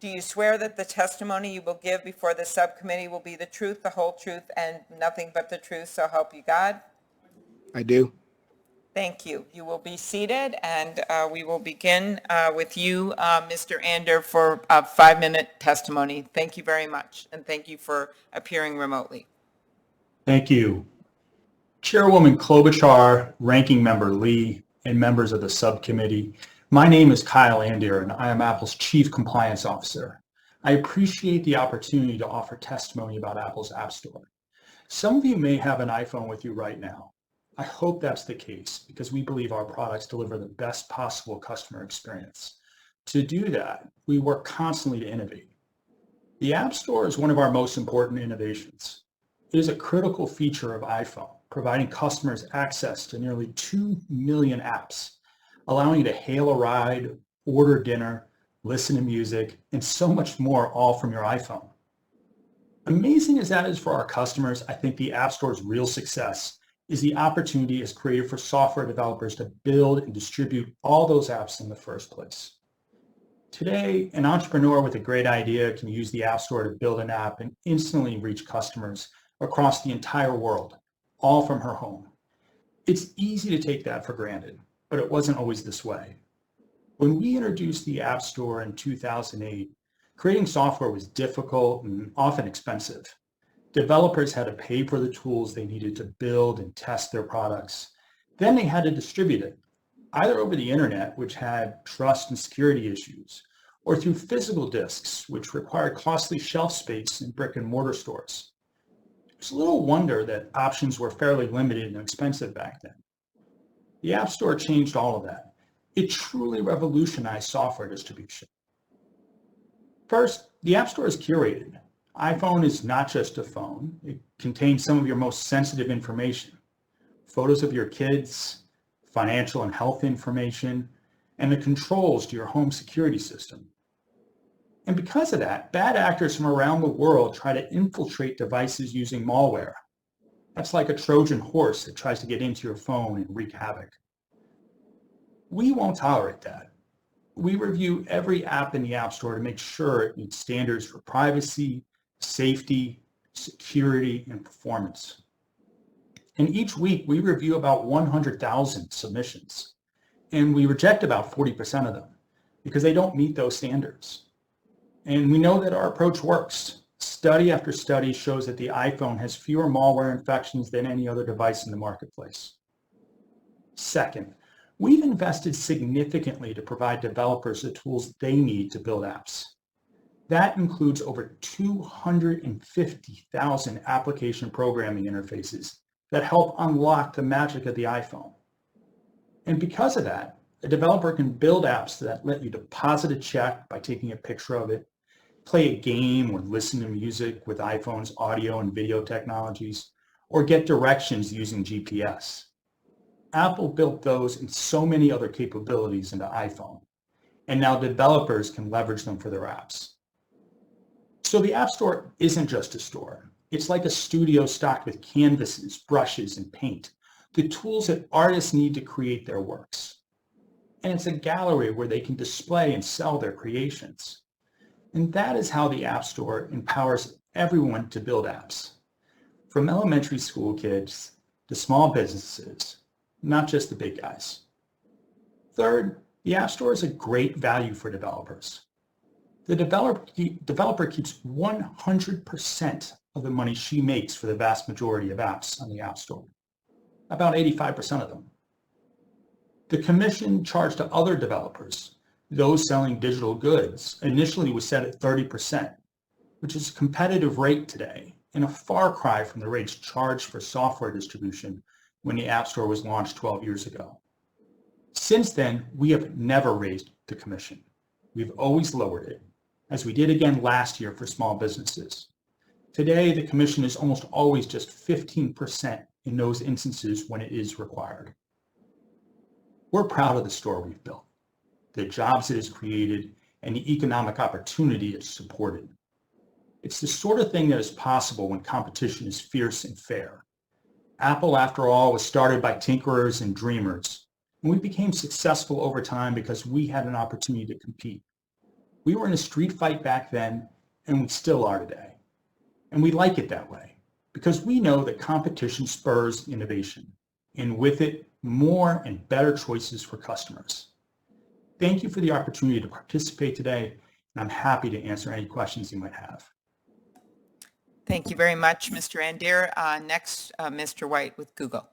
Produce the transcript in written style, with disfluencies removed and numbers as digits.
Do you swear that the testimony you will give before the subcommittee will be the truth, the whole truth, and nothing but the truth, so help you God? I do. Thank you. You will be seated, and we will begin with you, Mr. Andeer, for a 5-minute testimony. Thank you very much, and thank you for appearing remotely. Thank you. Chairwoman Klobuchar, Ranking Member Lee, and members of the subcommittee, my name is Kyle Andeer, and I am Apple's Chief Compliance Officer. I appreciate the opportunity to offer testimony about Apple's App Store. Some of you may have an iPhone with you right now. I hope that's the case because we believe our products deliver the best possible customer experience. To do that, we work constantly to innovate. The App Store is one of our most important innovations. It is a critical feature of iPhone, providing customers access to nearly 2 million apps, allowing you to hail a ride, order dinner, listen to music, and so much more, all from your iPhone. Amazing as that is for our customers, I think the App Store's real success is the opportunity it's created for software developers to build and distribute all those apps in the first place. Today, an entrepreneur with a great idea can use the App Store to build an app and instantly reach customers across the entire world, all from her home. It's easy to take that for granted, but it wasn't always this way. When we introduced the App Store in 2008, creating software was difficult and often expensive. Developers had to pay for the tools they needed to build and test their products. Then they had to distribute it, either over the internet, which had trust and security issues, or through physical disks, which required costly shelf space in brick and mortar stores. It's little wonder that options were fairly limited and expensive back then. The App Store changed all of that. It truly revolutionized software distribution. First, the App Store is curated. iPhone is not just a phone. It contains some of your most sensitive information, photos of your kids, financial and health information, and the controls to your home security system. And because of that, bad actors from around the world try to infiltrate devices using malware. That's like a Trojan horse that tries to get into your phone and wreak havoc. We won't tolerate that. We review every app in the App Store to make sure it meets standards for privacy, safety, security, and performance. And each week we review about 100,000 submissions, and we reject about 40% of them because they don't meet those standards. And we know that our approach works. Study after study shows that the iPhone has fewer malware infections than any other device in the marketplace. Second, we've invested significantly to provide developers the tools they need to build apps. That includes over 250,000 application programming interfaces that help unlock the magic of the iPhone. And because of that, a developer can build apps that let you deposit a check by taking a picture of it, play a game or listen to music with iPhone's audio and video technologies, or get directions using GPS. Apple built those and so many other capabilities into iPhone, and now developers can leverage them for their apps. So the App Store isn't just a store. It's like a studio stocked with canvases, brushes, and paint, the tools that artists need to create their works. And it's a gallery where they can display and sell their creations. And that is how the App Store empowers everyone to build apps, from elementary school kids to small businesses, not just the big guys. Third, the App Store is a great value for developers. The developer keeps 100% of the money she makes for the vast majority of apps on the App Store, about 85% of them. The commission charged to other developers, those selling digital goods, initially was set at 30%, which is a competitive rate today and a far cry from the rates charged for software distribution when the App Store was launched 12 years ago. Since then, we have never raised the commission. We've always lowered it, as we did again last year for small businesses. Today, the commission is almost always just 15% in those instances when it is required. We're proud of the store we've built, the jobs it has created, and the economic opportunity it's supported. It's the sort of thing that is possible when competition is fierce and fair. Apple, after all, was started by tinkerers and dreamers, and we became successful over time because we had an opportunity to compete. We were in a street fight back then, and we still are today. And we like it that way because we know that competition spurs innovation, and with it, more and better choices for customers. Thank you for the opportunity to participate today, and I'm happy to answer any questions you might have. Thank you very much, Mr. Andeer. Next, Mr. White with Google.